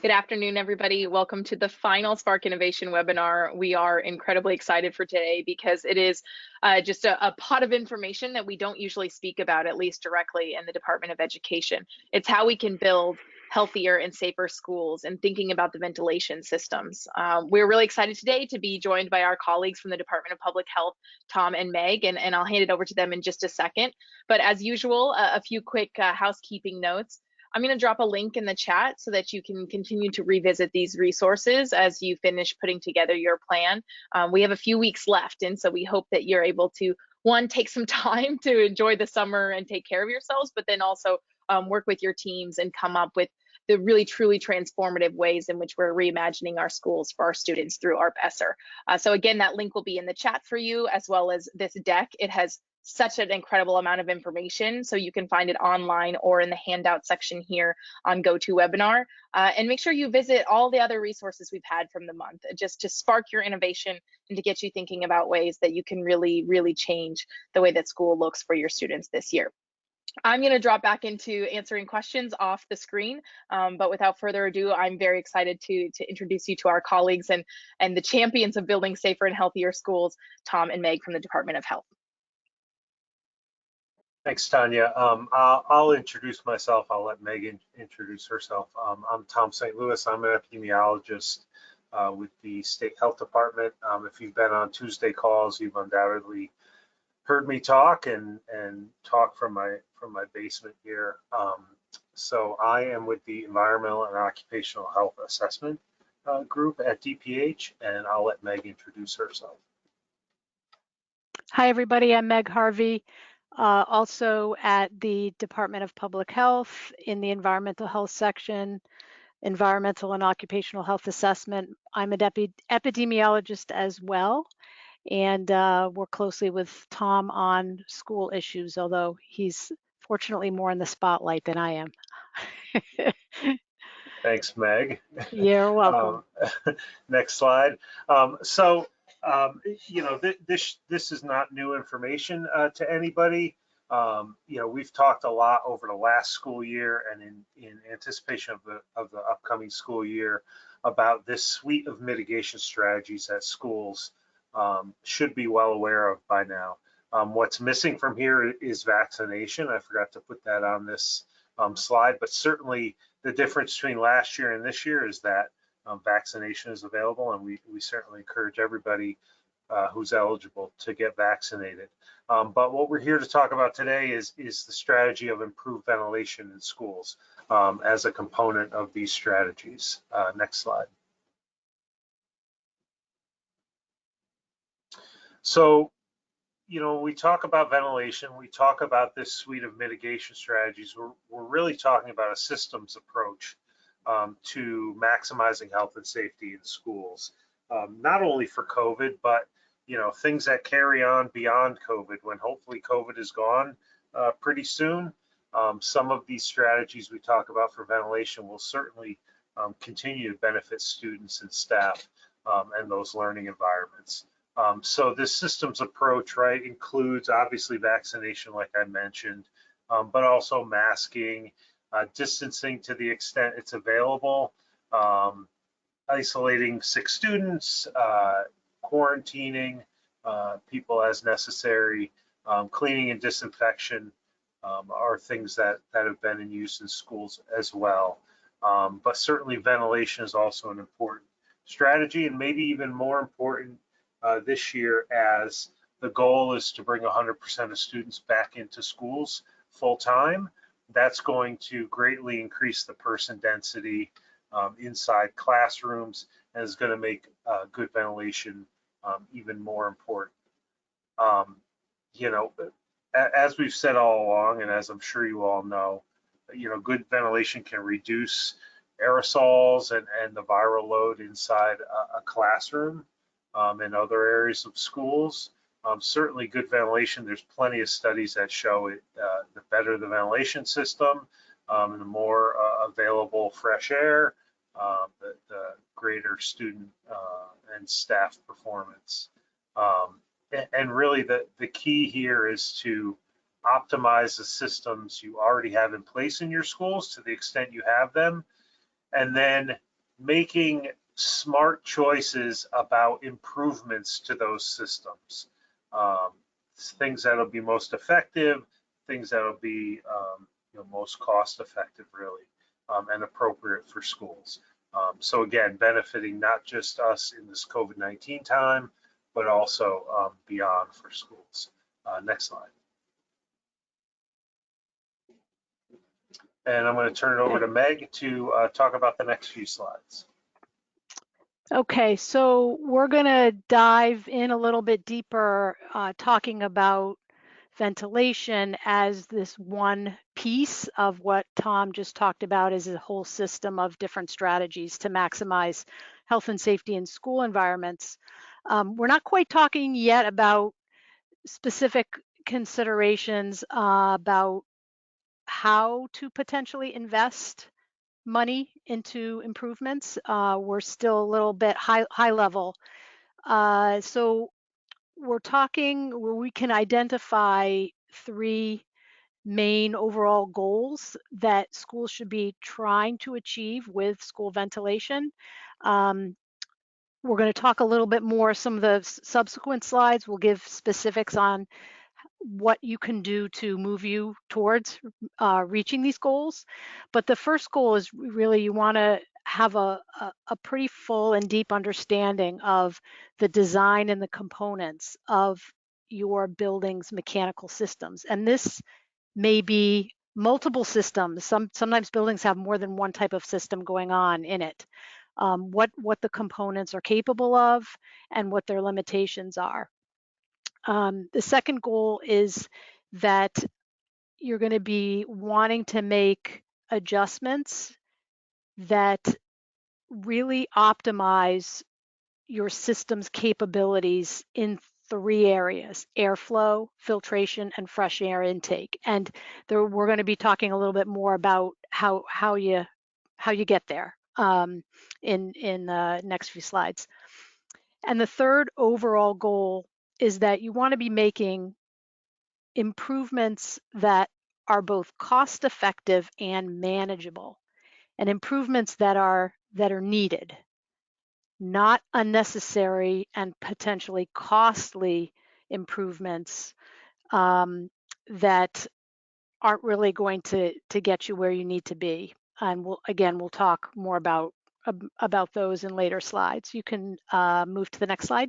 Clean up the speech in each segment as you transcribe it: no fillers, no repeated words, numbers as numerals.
Good afternoon, everybody. Welcome to the final Spark Innovation webinar. We are incredibly excited for today because it is just a pot of information that we don't usually speak about, at least directly in the Department of Education. It's how we can build healthier and safer schools and thinking about the ventilation systems. We're really excited today to be joined by our colleagues from the Department of Public Health, Tom and Meg, and I'll hand it over to them in just a second. But as usual, a few quick housekeeping notes. I'm going to drop a link in the chat so that you can continue to revisit these resources as you finish putting together your plan. We have a few weeks left, and so we hope that you're able to, one, take some time to enjoy the summer and take care of yourselves, but then also work with your teams and come up with the really truly transformative ways in which we're reimagining our schools for our students through ARP ESSER. So again, that link will be in the chat for you, as well as this deck. It has such an incredible amount of information, so you can find it online or in the handout section here on GoToWebinar. And make sure you visit all the other resources we've had from the month, just to spark your innovation and to get you thinking about ways that you can really change the way that school looks for your students this year. I'm going to drop back into answering questions off the screen, but without further ado, I'm very excited to introduce you to our colleagues and the champions of building safer and healthier schools, Tom and Meg from the Department of Health. Thanks, Tanya. I'll introduce myself. I'll let Megan introduce herself. I'm Tom St. Louis. I'm an epidemiologist with the State Health Department. If you've been on Tuesday calls, you've undoubtedly heard me talk and talk from my basement here. So I am with the Environmental and Occupational Health Assessment group at DPH, and I'll let Meg introduce herself. Hi, everybody. I'm Meg Harvey. Also at the Department of Public Health in the Environmental Health section, Environmental and Occupational Health Assessment. I'm an epidemiologist as well, and work closely with Tom on school issues, although he's fortunately more in the spotlight than I am. Thanks, Meg. You're welcome. Next slide. You know, this is not new information to anybody. You know, we've talked a lot over the last school year and in anticipation of the upcoming school year about this suite of mitigation strategies that schools should be well aware of by now. What's missing from here is vaccination. I forgot to put that on this slide, but certainly the difference between last year and this year is that vaccination is available, and we certainly encourage everybody who's eligible to get vaccinated. But what we're here to talk about today is the strategy of improved ventilation in schools as a component of these strategies. Next slide. So, you know, when we talk about ventilation, we talk about this suite of mitigation strategies. We're really talking about a systems approach to maximizing health and safety in schools, not only for COVID, but you know, things that carry on beyond COVID. When hopefully COVID is gone pretty soon, some of these strategies we talk about for ventilation will certainly continue to benefit students and staff and those learning environments. So this systems approach, right, includes obviously vaccination, like I mentioned, but also masking, distancing to the extent it's available, isolating sick students, quarantining people as necessary, cleaning and disinfection are things that have been in use in schools as well. But certainly ventilation is also an important strategy, and maybe even more important this year, as the goal is to bring 100% of students back into schools full time. That's going to greatly increase the person density inside classrooms, and is going to make good ventilation even more important. You know, as we've said all along, and as I'm sure you all know, you know, good ventilation can reduce aerosols and the viral load inside a classroom and other areas of schools. Certainly good ventilation, there's plenty of studies that show it, the better the ventilation system, and the more available fresh air, the greater student and staff performance. And really the key here is to optimize the systems you already have in place in your schools to the extent you have them, and then making smart choices about improvements to those systems. Um, Things that'll be most effective, things that'll be most cost effective, really, and appropriate for schools. So again, benefiting not just us in this COVID-19 time, but also beyond for schools. Next slide. And I'm going to turn it over to Meg to talk about the next few slides. Okay, so we're going to dive in a little bit deeper, talking about ventilation as this one piece of what Tom just talked about as a whole system of different strategies to maximize health and safety in school environments. We're not quite talking yet about specific considerations about how to potentially invest money into improvements. We're still a little bit high level. So we're talking where we can identify 3 main overall goals that schools should be trying to achieve with school ventilation. We're going to talk a little bit more. Some of the subsequent slides will give specifics on what you can do to move you towards reaching these goals. But the first goal is really you want to have a pretty full and deep understanding of the design and the components of your building's mechanical systems. And this may be multiple systems. Sometimes buildings have more than one type of system going on in it. What the components are capable of and what their limitations are. The second goal is that you're going to be wanting to make adjustments that really optimize your system's capabilities in 3 areas: airflow, filtration, and fresh air intake. And we're going to be talking a little bit more about how you get there in the next few slides. And the third overall goal is that you want to be making improvements that are both cost effective and manageable, and improvements that are needed, not unnecessary and potentially costly improvements that aren't really going to get you where you need to be. And we'll talk more about those in later slides. You can move to the next slide.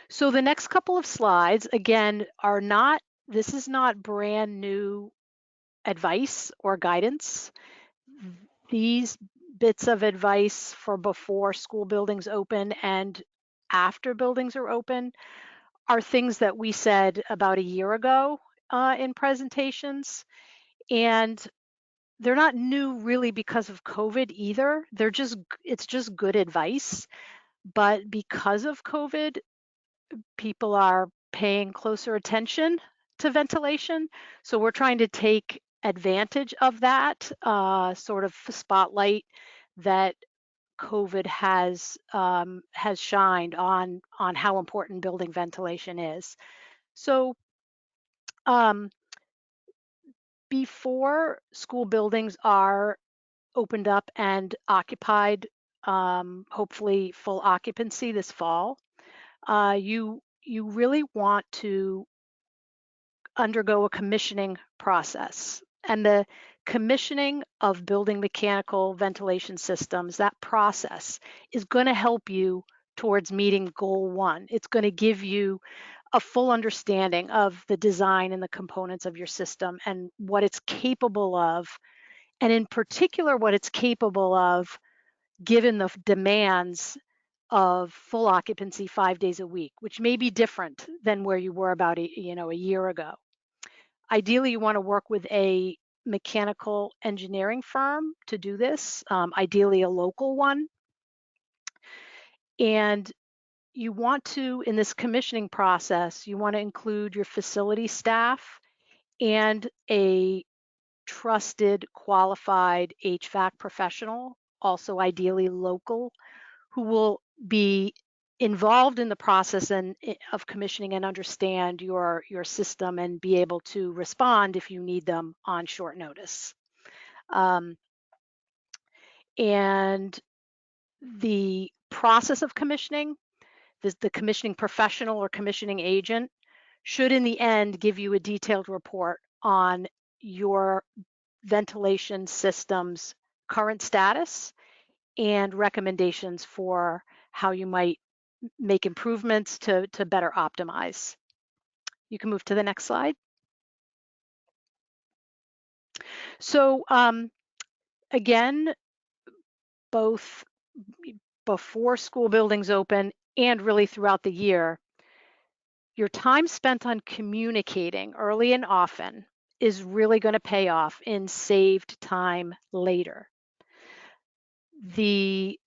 So the next couple of slides, again, this is not brand new advice or guidance. These bits of advice for before school buildings open and after buildings are open are things that we said about a year ago in presentations. And they're not new really because of COVID either. It's just good advice. But because of COVID, people are paying closer attention to ventilation. So we're trying to take advantage of that sort of spotlight that COVID has shined on how important building ventilation is. So before school buildings are opened up and occupied, hopefully full occupancy this fall, you really want to undergo a commissioning process. And the commissioning of building mechanical ventilation systems, that process is going to help you towards meeting goal 1. It's going to give you a full understanding of the design and the components of your system and what it's capable of, and in particular what it's capable of given the demands of full occupancy 5 days a week, which may be different than where you were about a year ago. Ideally, you want to work with a mechanical engineering firm to do this, ideally a local one. And you want to, in this commissioning process, you want to include your facility staff and a trusted, qualified HVAC professional, also ideally local, who will be involved in the process of commissioning and understand your system and be able to respond if you need them on short notice. And the process of commissioning, the commissioning professional or commissioning agent should in the end give you a detailed report on your ventilation system's current status and recommendations for how you might make improvements to better optimize. You can move to the next slide. So again, both before school buildings open and really throughout the year, your time spent on communicating early and often is really going to pay off in saved time later. The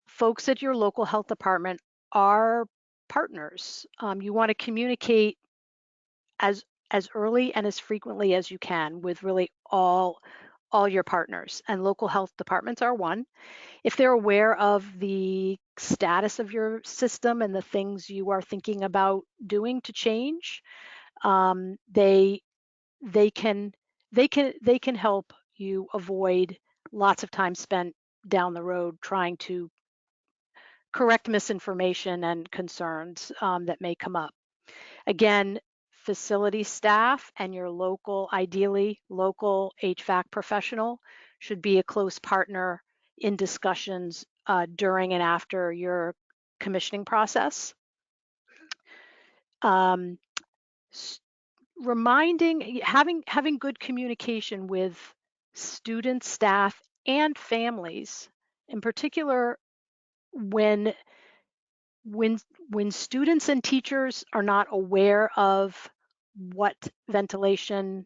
folks at your local health department are partners. You want to communicate as early and as frequently as you can with really all your partners, and local health departments are one. If they're aware of the status of your system and the things you are thinking about doing to change, they can help you avoid lots of time spent down the road trying to correct misinformation and concerns that may come up. Again, facility staff and your local, ideally local HVAC professional should be a close partner in discussions during and after your commissioning process. Having good communication with students, staff, and families, in particular when students and teachers are not aware of what ventilation,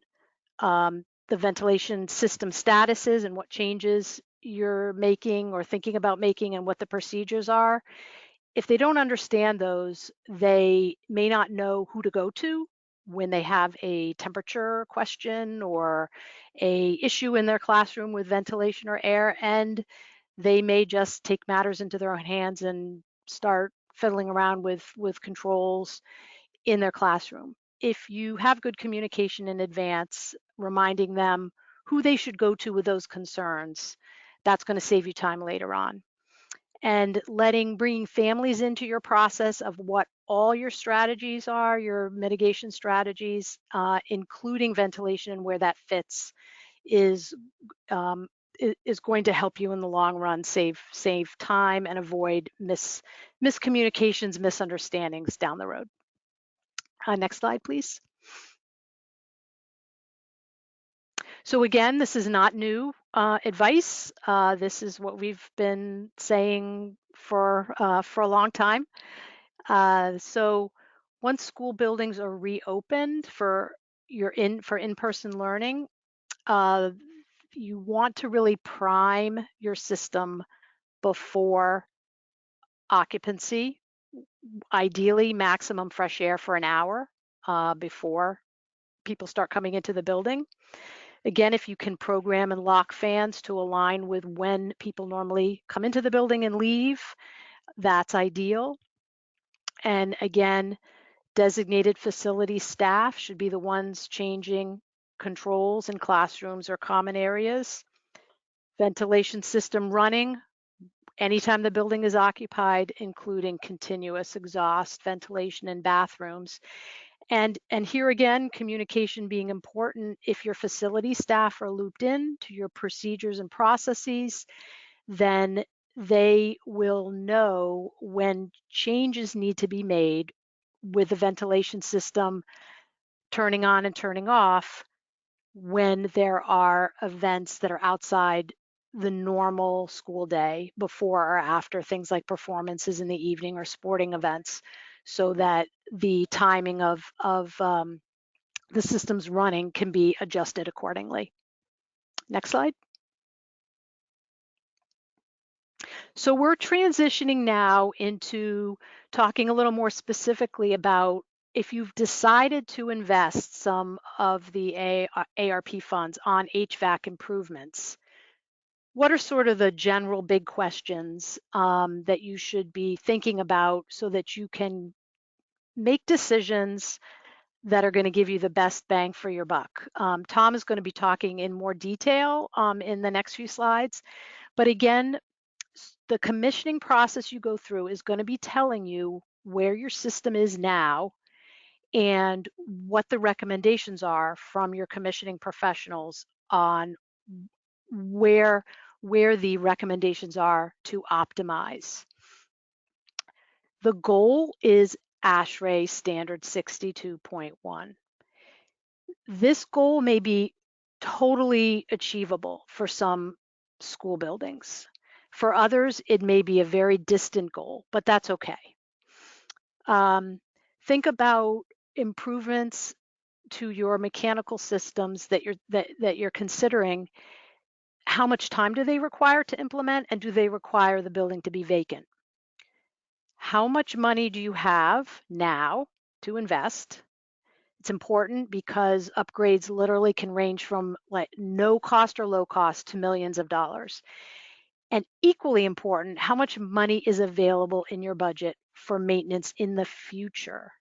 the ventilation system status is and what changes you're making or thinking about making and what the procedures are, if they don't understand those, they may not know who to go to when they have a temperature question or a issue in their classroom with ventilation or air, and they may just take matters into their own hands and start fiddling around with controls in their classroom. If you have good communication in advance, reminding them who they should go to with those concerns, that's going to save you time later on. And bringing families into your process of what all your strategies are, your mitigation strategies, including ventilation and where that fits, is going to help you in the long run save time and avoid miscommunications, misunderstandings down the road. Next slide, please. So again, this is not new advice. This is what we've been saying for a long time. So once school buildings are reopened for in-person learning, you want to really prime your system before occupancy, ideally maximum fresh air for an hour before people start coming into the building. Again, if you can program and lock fans to align with when people normally come into the building and leave, that's ideal. And again, designated facility staff should be the ones changing controls in classrooms or common areas. Ventilation system running anytime the building is occupied, including continuous exhaust ventilation in bathrooms. And here again, communication being important. If your facility staff are looped in to your procedures and processes, then they will know when changes need to be made with the ventilation system turning on and turning off when there are events that are outside the normal school day, before or after things like performances in the evening or sporting events, so that the timing of the system's running can be adjusted accordingly. Next slide. So we're transitioning now into talking a little more specifically about if you've decided to invest some of the ARP funds on HVAC improvements. What are sort of the general big questions that you should be thinking about so that you can make decisions that are going to give you the best bang for your buck. Tom is going to be talking in more detail in the next few slides. But again, the commissioning process you go through is going to be telling you where your system is now and what the recommendations are from your commissioning professionals on where the recommendations are to optimize. The goal is ASHRAE standard 62.1. This goal may be totally achievable for some school buildings. For others, it may be a very distant goal, but that's okay. Think about improvements to your mechanical systems that you're considering. How much time do they require to implement, and do they require the building to be vacant? How much money do you have now to invest? It's important because upgrades literally can range from like no cost or low cost to millions of dollars. And equally important, how much money is available in your budget for maintenance in the future?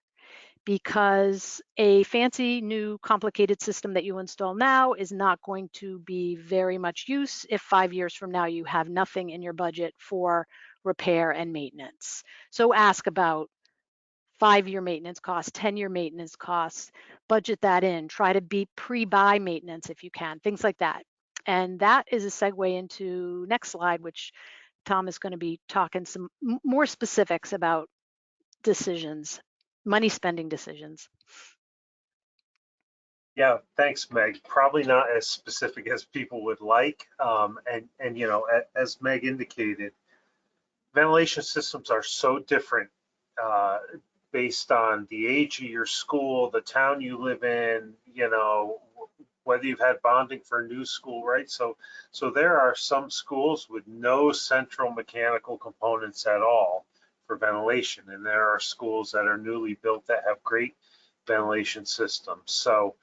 Because a fancy new complicated system that you install now is not going to be very much use if 5 years from now you have nothing in your budget for repair and maintenance. So ask about 5-year maintenance costs, 10-year maintenance costs, budget that in, try to be pre-buy maintenance if you can, things like that. And that is a segue into next slide, which Tom is going to be talking some more specifics about decisions, money spending decisions. Yeah, thanks, Meg. Probably not as specific as people would like. And you know, as Meg indicated, ventilation systems are so different based on the age of your school, the town you live in, you know, whether you've had bonding for a new school, right? So there are some schools with no central mechanical components at all for ventilation, and there are schools that are newly built that have great ventilation systems. So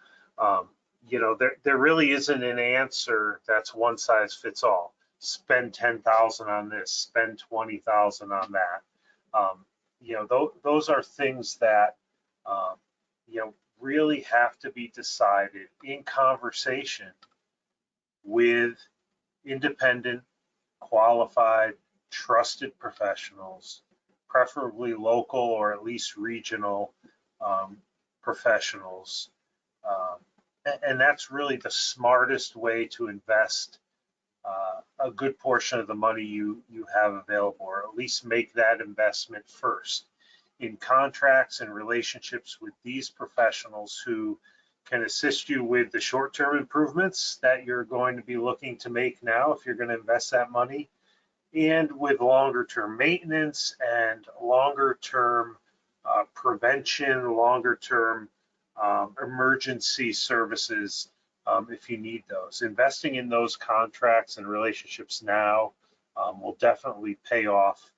you know, there really isn't an answer that's one size fits all. Spend 10,000 on this, spend 20,000 on that. You know, those are things that you know, really have to be decided in conversation with independent, qualified, trusted professionals, preferably local or at least regional professionals. And that's really the smartest way to invest a good portion of the money you have available, or at least make that investment first in contracts and relationships with these professionals who can assist you with the short-term improvements that you're going to be looking to make now if you're going to invest that money, and with longer-term maintenance and longer-term prevention, longer-term emergency services if you need those. Investing in those contracts and relationships now will definitely pay off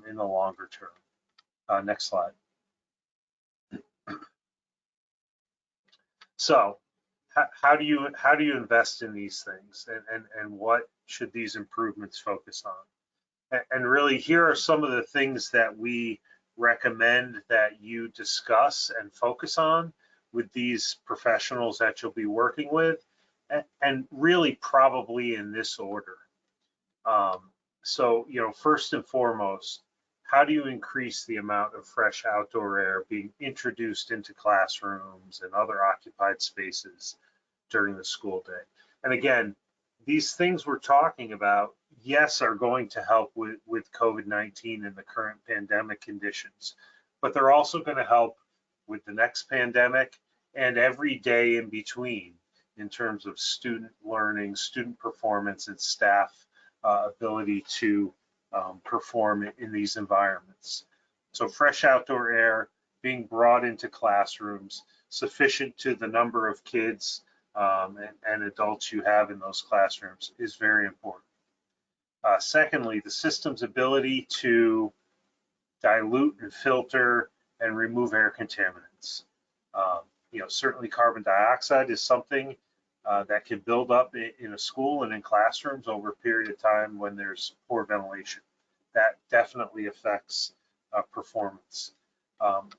in the longer term. Next slide. So how do you invest in these things, and what should these improvements focus on? And really, here are some of the things that we recommend that you discuss and focus on with these professionals that you'll be working with, and really probably in this order. So, you know, first and foremost, how do you increase the amount of fresh outdoor air being introduced into classrooms and other occupied spaces during the school day? And again, these things we're talking about, yes, are going to help with COVID-19 and the current pandemic conditions, but they're also going to help with the next pandemic and every day in between in terms of student learning, student performance, and staff ability to perform in these environments. So fresh outdoor air being brought into classrooms sufficient to the number of kids and adults you have in those classrooms is very important. Secondly, the system's ability to dilute and filter and remove air contaminants. You know, certainly carbon dioxide is something that can build up in a school and in classrooms over a period of time when there's poor ventilation. That definitely affects performance.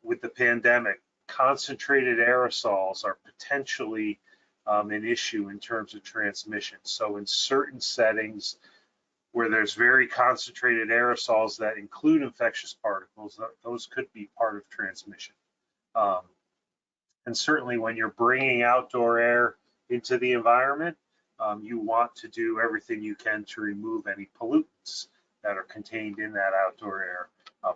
With the pandemic, concentrated aerosols are potentially an issue in terms of transmission. So in certain settings where there's very concentrated aerosols that include infectious particles, those could be part of transmission. And certainly when you're bringing outdoor air into the environment, you want to do everything you can to remove any pollutants that are contained in that outdoor air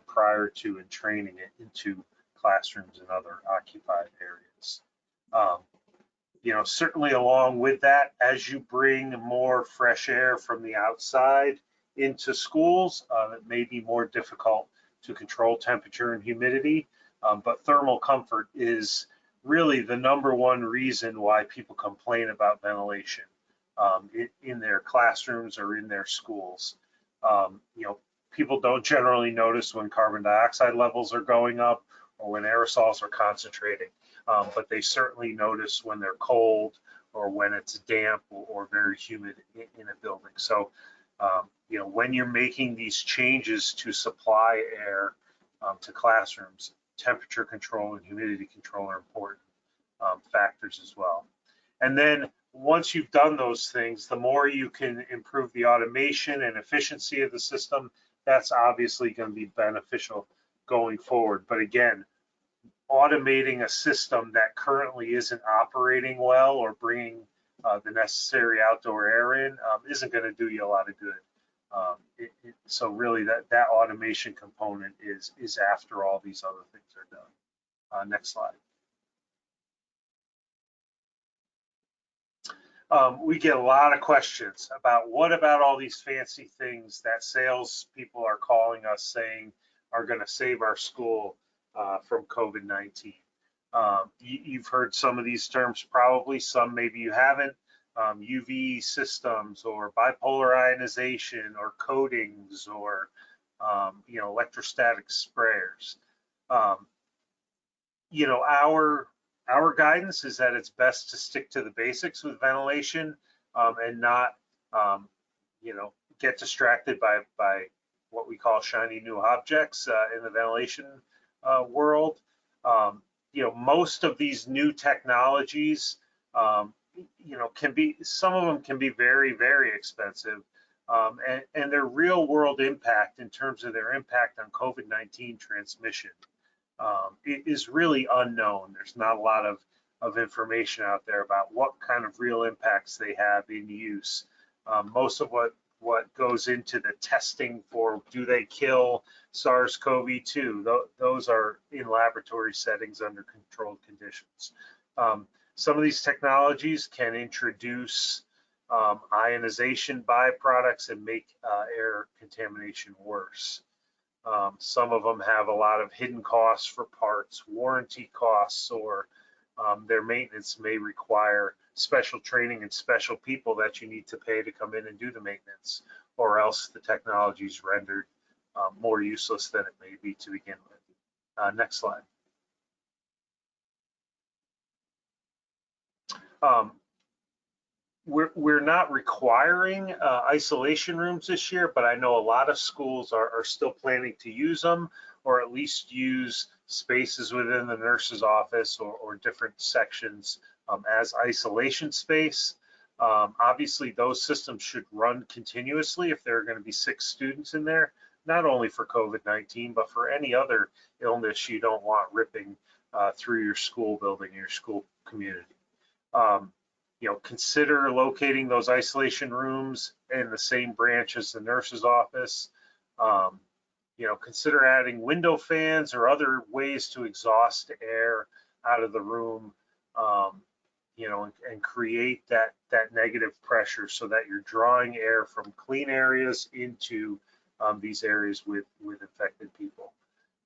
prior to entraining it into classrooms and other occupied areas. You know, certainly along with that, as you bring more fresh air from the outside into schools, it may be more difficult to control temperature and humidity, but thermal comfort is really the #1 reason why people complain about ventilation in their classrooms or in their schools. You know, people don't generally notice when carbon dioxide levels are going up or when aerosols are concentrating, but they certainly notice when they're cold or when it's damp or very humid in a building. So, you know, when you're making these changes to supply air to classrooms, temperature control and humidity control are important factors as well. And then once you've done those things, the more you can improve the automation and efficiency of the system, that's obviously going to be beneficial going forward. But again, automating a system that currently isn't operating well or bringing the necessary outdoor air in isn't going to do you a lot of good. So really that automation component is after all these other things are done. Next slide. We get a lot of questions about what about all these fancy things that sales people are calling us saying are going to save our school from COVID-19. You've heard some of these terms probably, some maybe you haven't. UV systems or bipolar ionization or coatings or you know, electrostatic sprayers. You know, our guidance is that it's best to stick to the basics with ventilation and not, you know, get distracted by what we call shiny new objects in the ventilation world. You know, most of these new technologies, you know, some of them can be very, very expensive. And their real world impact in terms of their impact on COVID-19 transmission it is really unknown. There's not a lot of information out there about what kind of real impacts they have in use. Most of what goes into the testing for do they kill SARS-CoV-2, those are in laboratory settings under controlled conditions. Some of these technologies can introduce ionization byproducts and make air contamination worse. Some of them have a lot of hidden costs for parts, warranty costs, or their maintenance may require special training and special people that you need to pay to come in and do the maintenance, or else the technology is rendered more useless than it may be to begin with. Next slide. We're not requiring isolation rooms this year, but I know a lot of schools are still planning to use them, or at least use spaces within the nurse's office or different sections as isolation space. Obviously, those systems should run continuously if there are going to be 6 students in there, not only for COVID-19, but for any other illness you don't want ripping through your school building, your school community. You know, consider locating those isolation rooms in the same branch as the nurse's office. You know, consider adding window fans or other ways to exhaust air out of the room, you know, and create that negative pressure so that you're drawing air from clean areas into these areas with infected people.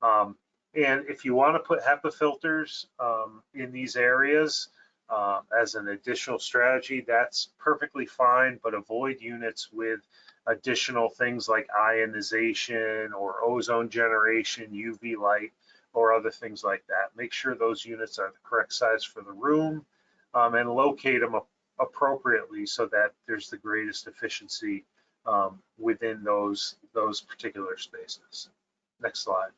And if you want to put HEPA filters in these areas, as an additional strategy, that's perfectly fine, but avoid units with additional things like ionization or ozone generation, UV light, or other things like that. Make sure those units are the correct size for the room and locate them appropriately so that there's the greatest efficiency within those particular spaces. Next slide.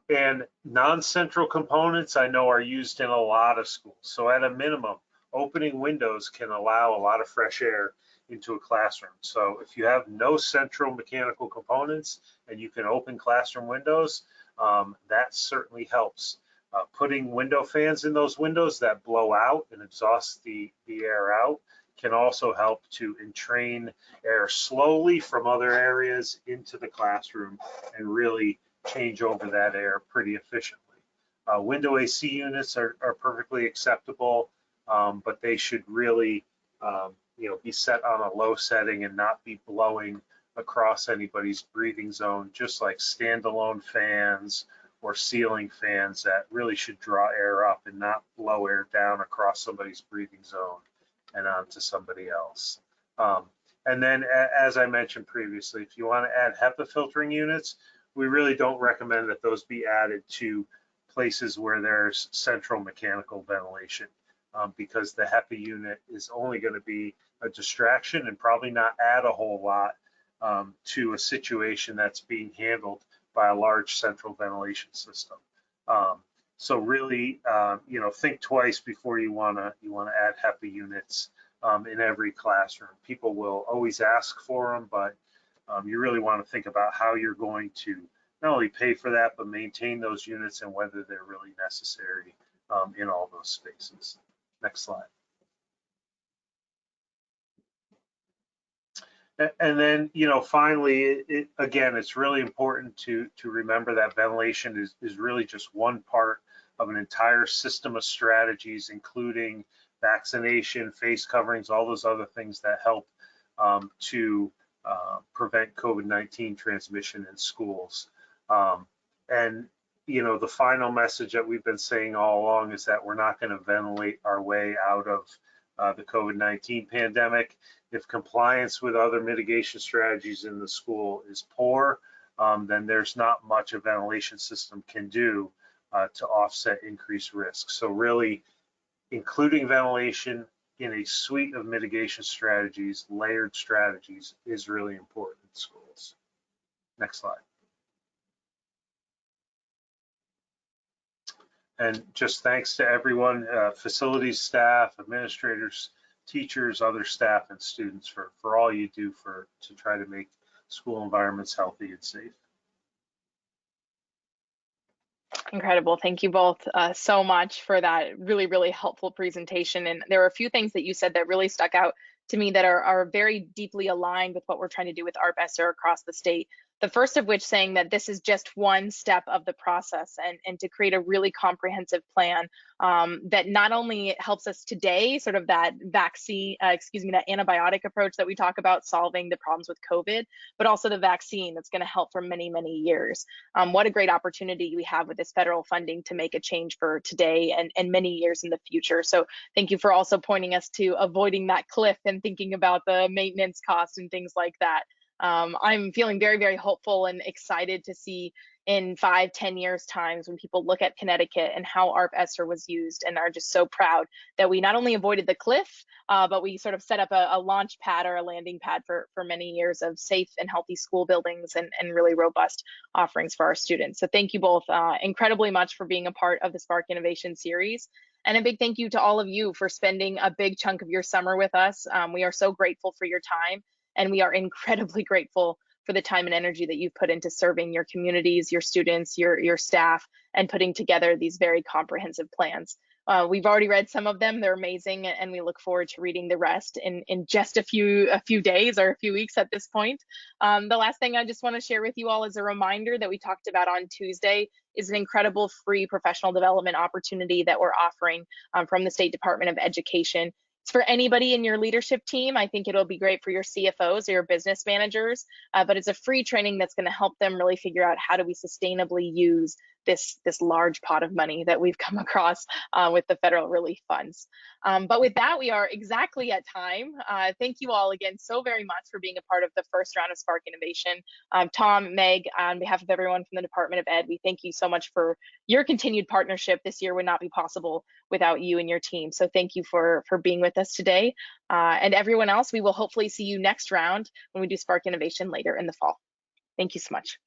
And non-central components I know are used in a lot of schools. So at a minimum, opening windows can allow a lot of fresh air into a classroom. So if you have no central mechanical components and you can open classroom windows, that certainly helps. Putting window fans in those windows that blow out and exhaust the air out can also help to entrain air slowly from other areas into the classroom and really change over that air pretty efficiently. Window AC units are perfectly acceptable, but they should really be set on a low setting and not be blowing across anybody's breathing zone, just like standalone fans or ceiling fans that really should draw air up and not blow air down across somebody's breathing zone and onto somebody else. And then, as I mentioned previously, if you want to add HEPA filtering units, we really don't recommend that those be added to places where there's central mechanical ventilation, because the HEPA unit is only going to be a distraction and probably not add a whole lot to a situation that's being handled by a large central ventilation system. So really, think twice before you want to add HEPA units in every classroom. People will always ask for them, but you really want to think about how you're going to not only pay for that, but maintain those units and whether they're really necessary in all those spaces. Next slide. And then, finally, again, it's really important to remember that ventilation is really just one part of an entire system of strategies, including vaccination, face coverings, all those other things that help to prevent COVID-19 transmission in schools. And the final message that we've been saying all along is that we're not going to ventilate our way out of the COVID-19 pandemic. If compliance with other mitigation strategies in the school is poor, then there's not much a ventilation system can do to offset increased risk. So really, including ventilation in a suite of mitigation strategies, layered strategies, is really important in schools. Next slide. And just thanks to everyone, facilities staff, administrators, teachers, other staff, and students for all you do to try to make school environments healthy and safe. Incredible. Thank you both so much for that really, really helpful presentation. And there were a few things that you said that really stuck out to me that are very deeply aligned with what we're trying to do with ARP ESSER across the state. The first of which saying that this is just one step of the process, and to create a really comprehensive plan that not only helps us today, sort of that that antibiotic approach that we talk about solving the problems with COVID, but also the vaccine that's going to help for many, many years. What a great opportunity we have with this federal funding to make a change for today and many years in the future. So thank you for also pointing us to avoiding that cliff and thinking about the maintenance costs and things like that. I'm feeling very, very hopeful and excited to see in 5-10 years times when people look at Connecticut and how ARP ESSER was used, and are just so proud that we not only avoided the cliff, but we sort of set up a launch pad or a landing pad for many years of safe and healthy school buildings and really robust offerings for our students. So thank you both incredibly much for being a part of the Spark Innovation series. And a big thank you to all of you for spending a big chunk of your summer with us. We are so grateful for your time, and we are incredibly grateful for the time and energy that you've put into serving your communities, your students, your staff, and putting together these very comprehensive plans. We've already read some of them. They're amazing, and we look forward to reading the rest in just a few days or a few weeks at this point. The last thing I just want to share with you all is a reminder that we talked about on Tuesday is an incredible free professional development opportunity that we're offering from the State Department of Education. It's for anybody in your leadership team. I think it'll be great for your CFOs or your business managers, but it's a free training that's going to help them really figure out how do we sustainably use this large pot of money that we've come across with the federal relief funds. But with that, we are exactly at time. Thank you all again so very much for being a part of the first round of Spark Innovation. Tom, Meg, on behalf of everyone from the Department of Ed, we thank you so much for your continued partnership. This year would not be possible without you and your team. So thank you for being with us today. And everyone else, we will hopefully see you next round when we do Spark Innovation later in the fall. Thank you so much.